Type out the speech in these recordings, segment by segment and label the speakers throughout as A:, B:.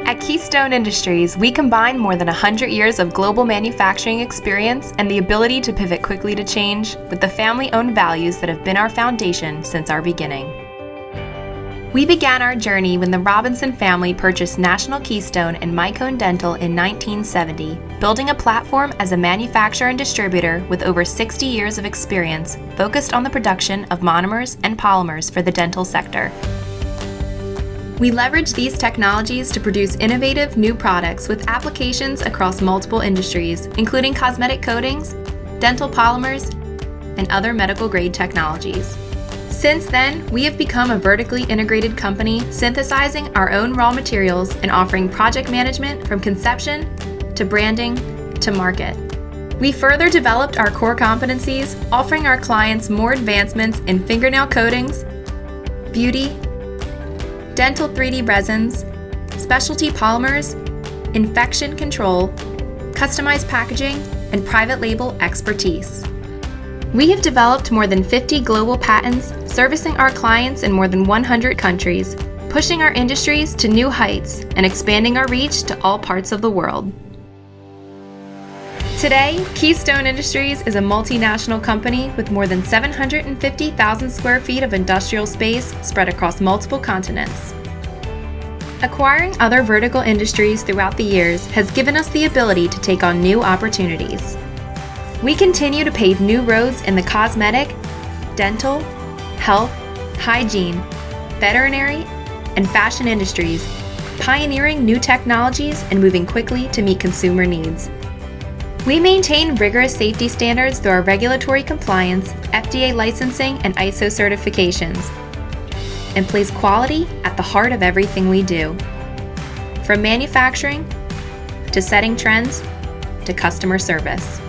A: At Keystone Industries, we combine more than 100 years of global manufacturing experience and the ability to pivot quickly to change with the family-owned values that have been our foundation since our beginning. We began our journey when the Robinson family purchased National Keystone and Mycone Dental in 1970, building a platform as a manufacturer and distributor with over 60 years of experience focused on the production of monomers and polymers for the dental sector. We leverage these technologies to produce innovative new products with applications across multiple industries, including cosmetic coatings, dental polymers, and other medical-grade technologies. Since then, we have become a vertically integrated company, synthesizing our own raw materials and offering project management from conception to branding to market. We further developed our core competencies, offering our clients more advancements in fingernail coatings, beauty, dental 3D resins, specialty polymers, infection control, customized packaging, and private label expertise. We have developed more than 50 global patents, servicing our clients in more than 100 countries, pushing our industries to new heights and expanding our reach to all parts of the world. Today, Keystone Industries is a multinational company with more than 750,000 square feet of industrial space spread across multiple continents. Acquiring other vertical industries throughout the years has given us the ability to take on new opportunities. We continue to pave new roads in the cosmetic, dental, health, hygiene, veterinary, and fashion industries, pioneering new technologies and moving quickly to meet consumer needs. We maintain rigorous safety standards through our regulatory compliance, FDA licensing, and ISO certifications, and place quality at the heart of everything we do. From manufacturing, to setting trends, to customer service.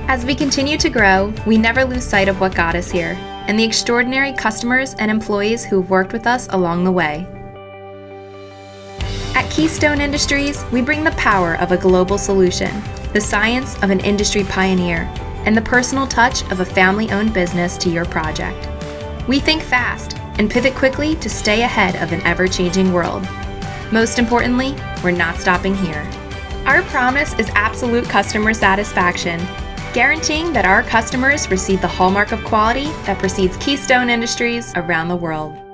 A: As we continue to grow, we never lose sight of what got us here, and the extraordinary customers and employees who have worked with us along the way. At Keystone Industries, we bring the power of a global solution, the science of an industry pioneer, and the personal touch of a family-owned business to your project. We think fast and pivot quickly to stay ahead of an ever-changing world. Most importantly, we're not stopping here. Our promise is absolute customer satisfaction, guaranteeing that our customers receive the hallmark of quality that precedes Keystone Industries around the world.